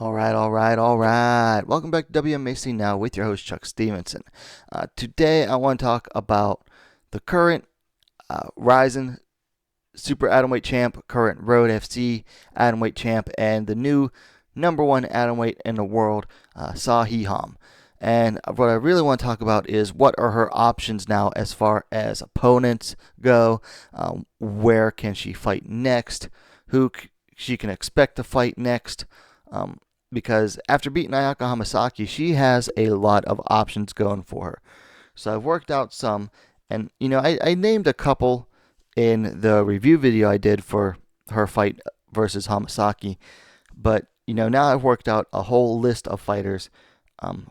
All right. Welcome back to WMAC Now with your host, Chuck Stevenson. Today, I want to talk about the current Rizin Super Atomweight champ, current Road FC Atomweight champ, and the new number one Atomweight in the world, Seo-Hee. And what I really want to talk about is what are her options now as far as opponents go. Where can she fight next? Who she can expect to fight next? Because after beating Ayaka Hamasaki, she has a lot of options going for her. So I've worked out some, and I named a couple in the review video I did for her fight versus Hamasaki, but now I've worked out a whole list of fighters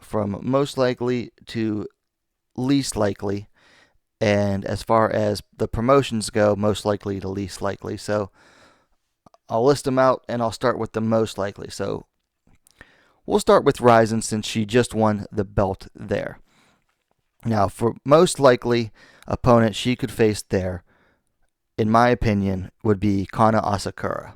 from most likely to least likely, and as far as the promotions go, most likely to least likely. So I'll list them out, and I'll start with the most likely. So we'll start with Rizin since she just won the belt there. Now, for most likely opponent she could face there, in my opinion, would be Kana Asakura.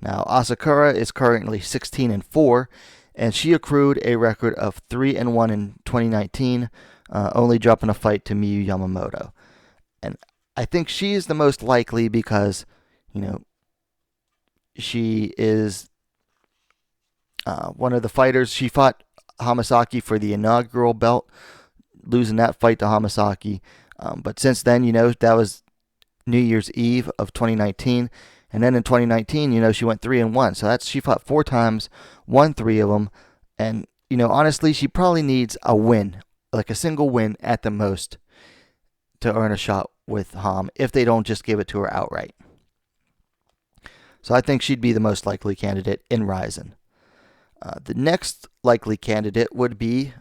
Now, Asakura is currently 16-4, and she accrued a record of 3-1 in 2019, only dropping a fight to Miyu Yamamoto. And I think she is the most likely because, she is one of the fighters. She fought Hamasaki for the inaugural belt, losing that fight to Hamasaki. But since then, that was New Year's Eve of 2019. And then in 2019, she went 3-1. So she fought 4 times, won 3 of them. And, honestly, she probably needs a win, like a single win at the most, to earn a shot with Ham if they don't just give it to her outright. So I think she'd be the most likely candidate in Rizin. The next likely candidate would be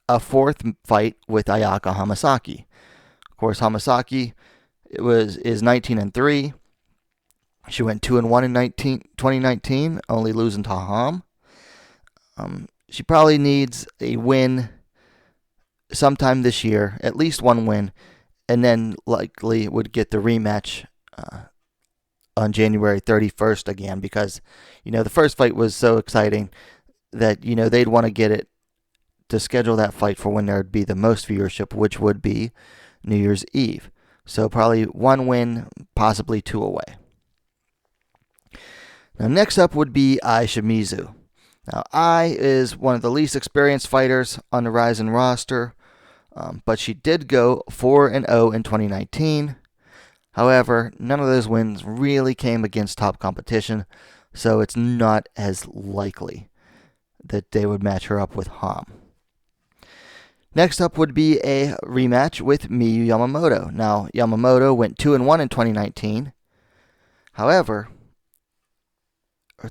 a 4th fight with Ayaka Hamasaki. Of course, Hamasaki is 19-3. She went 2-1 in 2019, only losing to Ham. She probably needs a win sometime this year, at least one win, and then likely would get the rematch on January 31st again because, the first fight was so exciting that, they'd want to get it to schedule that fight for when there would be the most viewership, which would be New Year's Eve. So probably 1 win, possibly 2 away. Now next up would be Ai Shimizu. Now Ai is one of the least experienced fighters on the Rizin roster, but she did go 4-0 in 2019. However, none of those wins really came against top competition, so it's not as likely that they would match her up with Ham. Next up would be a rematch with Miyu Yamamoto. Now, Yamamoto went 2-1 in 2019. However,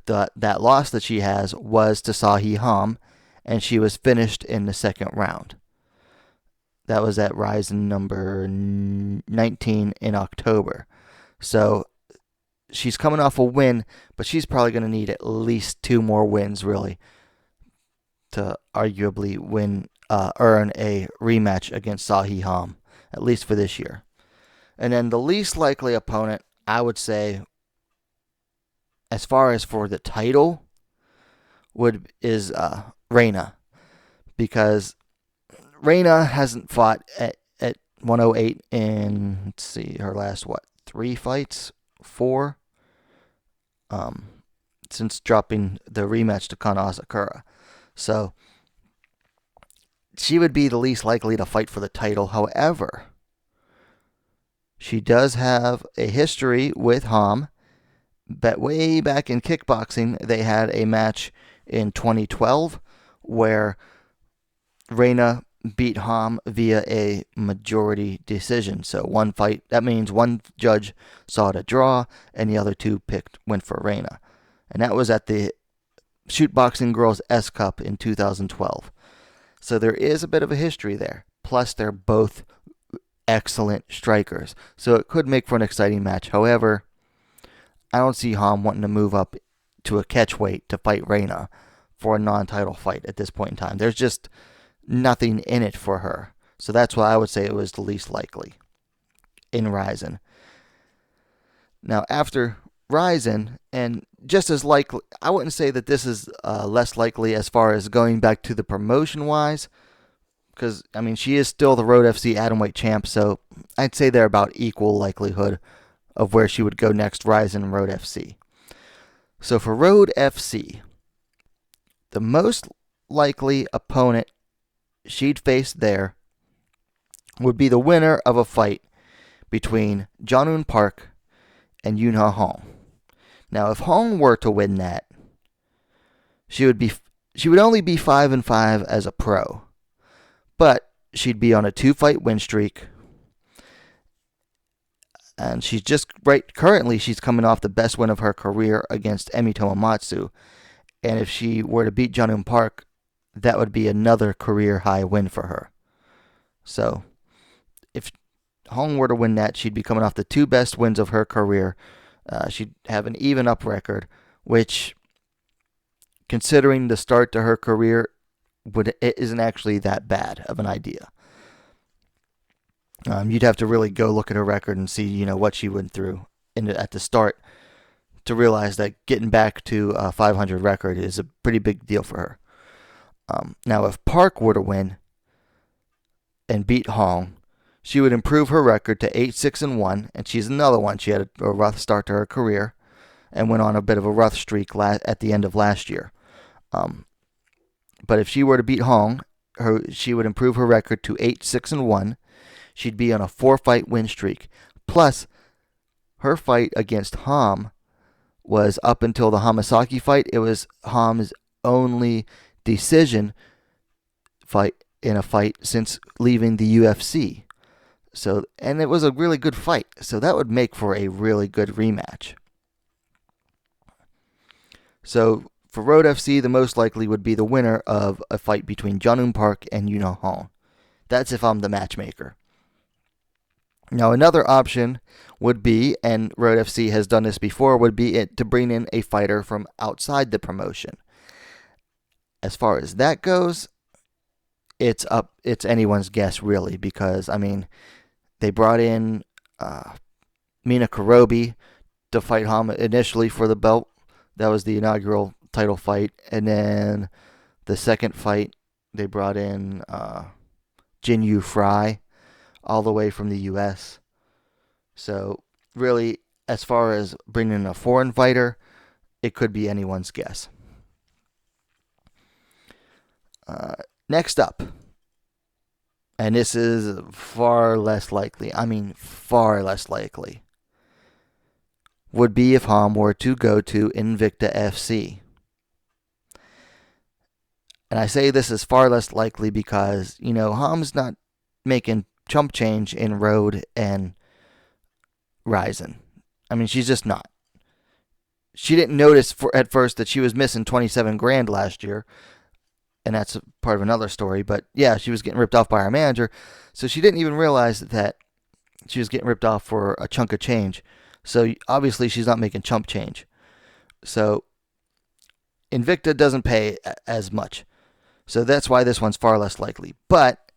that loss that she has was to Seo-Hee, and she was finished in the second round. That was at Rizin number 19 in October. So she's coming off a win, but she's probably going to need at least 2 more wins, really, to arguably earn a rematch against Seo-Hee, at least for this year. And then the least likely opponent, I would say, as far as for the title, is Reina, because Reina hasn't fought at 108 in, let's see, her last 3 fights, 4, since dropping the rematch to Kana Asakura. So she would be the least likely to fight for the title. However, she does have a history with Ham. But way back in kickboxing, they had a match in 2012 where Reina beat Ham via a majority decision. So one fight, that means one judge saw it a draw, and the other 2 went for Reina. And that was at the Shootboxing Girls S Cup in 2012. So there is a bit of a history there. Plus, they're both excellent strikers. So it could make for an exciting match. However, I don't see Ham wanting to move up to a catchweight to fight Reina for a non-title fight at this point in time. There's just nothing in it for her. So that's why I would say it was the least likely in Rizin. Now, after Rizin, and just as likely, I wouldn't say that this is less likely as far as going back to the promotion wise, because I mean she is still the Road FC Atomweight champ, so I'd say they're about equal likelihood of where she would go next, Rizin and Road FC. So for Road FC, the most likely opponent she'd face there would be the winner of a fight between Jong-un Park and Yoon-Ha Hong. Now, if Hong were to win that, she would only be 5-5 as a pro, but she'd be on a 2-fight win streak, and she's just currently she's coming off the best win of her career against Emi Tomomatsu, and if she were to beat Jong-un Park, that would be another career high win for her. So, if Hong were to win that, she'd be coming off the 2 best wins of her career. She'd have an even up record, which, considering the start to her career, it isn't actually that bad of an idea. You'd have to really go look at her record and see, what she went through at the start to realize that getting back to a 500 record is a pretty big deal for her. Now, if Park were to win and beat Hong, she would improve her record to 8-6-1, and she's another one. She had a rough start to her career and went on a bit of a rough streak at the end of last year. But if she were to beat Hong, she would improve her record to 8-6-1. She'd be on a 4-fight win streak. Plus, her fight against Ham was, up until the Hamasaki fight, it was Ham's only decision fight in a fight since leaving the UFC. So, and it was a really good fight. So that would make for a really good rematch. So for Road FC, the most likely would be the winner of a fight between Jong-un Park and Yoon-Ha Hong. That's if I'm the matchmaker. Now, another option would be, and Road FC has done this before, would be to bring in a fighter from outside the promotion. As far as that goes, it's anyone's guess, really, because, I mean, they brought in Mina Karobi to fight Ham initially for the belt. That was the inaugural title fight. And then the second fight, they brought in Jin Fry, all the way from the U.S. So, really, as far as bringing in a foreign fighter, it could be anyone's guess. Next up, and this is far less likely, far less likely, would be if Ham were to go to Invicta FC. And I say this is far less likely because, Ham's not making chump change in Road and Rizin. She's just not. She didn't notice at first that she was missing 27 grand last year, and that's part of another story. But yeah, she was getting ripped off by her manager, so she didn't even realize that she was getting ripped off for a chunk of change. So obviously she's not making chump change. So Invicta doesn't pay as much. So that's why this one's far less likely. But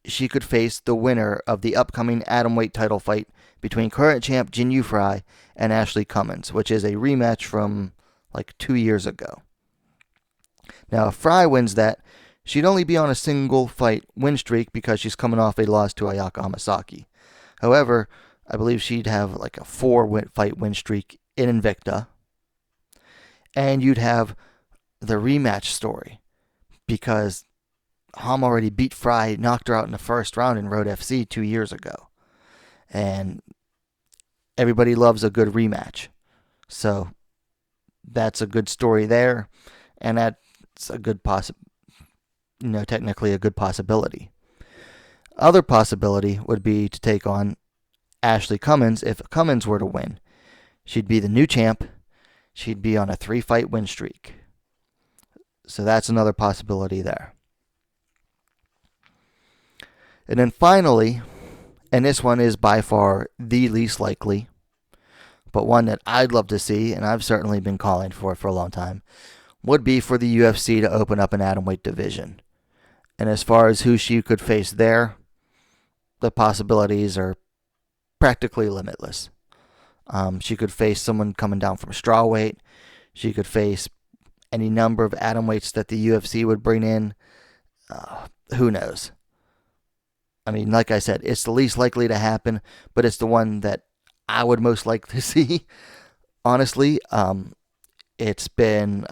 she could face the winner of the upcoming Atomweight title fight between current champ Jin Fry and Ashley Cummins, which is a rematch from like 2 years ago. Now, if Fry wins that, she'd only be on a single fight win streak because she's coming off a loss to Ayaka Hamasaki. However, I believe she'd have like a 4-fight win streak in Invicta. And you'd have the rematch story because Ham already beat Fry, knocked her out in the first round in Road FC 2 years ago. And everybody loves a good rematch. So that's a good story there. And that's a good technically a good possibility. Other possibility would be to take on Ashley Cummins if Cummins were to win. She'd be the new champ. She'd be on a 3-fight win streak. So that's another possibility there. And then finally, and this one is by far the least likely, but one that I'd love to see, and I've certainly been calling for it for a long time, would be for the UFC to open up an atomweight division. And as far as who she could face there, the possibilities are practically limitless. She could face someone coming down from strawweight. She could face any number of atomweights that the UFC would bring in. Who knows? I mean, like I said, it's the least likely to happen, but it's the one that I would most like to see. Honestly, it's been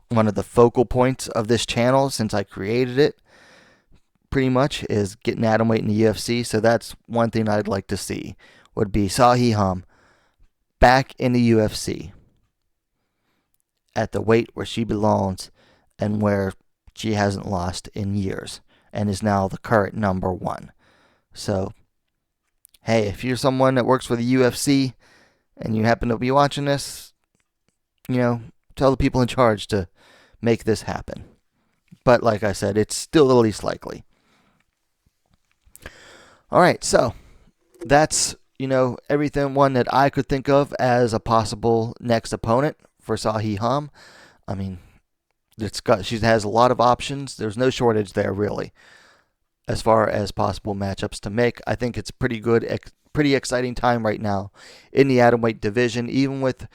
one of the focal points of this channel since I created it. Pretty much is getting atomweight in the UFC, so that's one thing I'd like to see. Would be Seo-Hee back in the UFC at the weight where she belongs and where she hasn't lost in years and is now the current number one. So, hey, if you're someone that works for the UFC and you happen to be watching this, tell the people in charge to make this happen. But like I said, it's still the least likely. All right, so that's, everything one that I could think of as a possible next opponent for Seo-Hee. I mean, she has a lot of options. There's no shortage there, really, as far as possible matchups to make. I think it's pretty good, pretty exciting time right now in the atomweight division, even with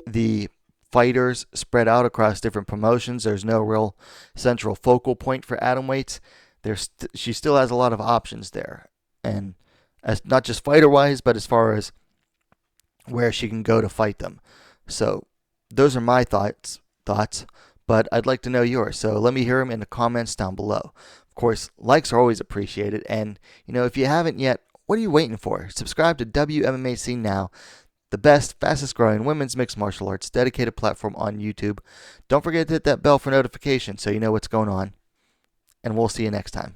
the fighters spread out across different promotions. There's no real central focal point for atomweights. She still has a lot of options there, and as not just fighter-wise, but as far as where she can go to fight them. So those are my thoughts, but I'd like to know yours. So let me hear them in the comments down below. Of course, likes are always appreciated, and if you haven't yet, what are you waiting for? Subscribe to WMMA now, the best, fastest growing women's mixed martial arts dedicated platform on YouTube. Don't forget to hit that bell for notifications so you know what's going on, and we'll see you next time.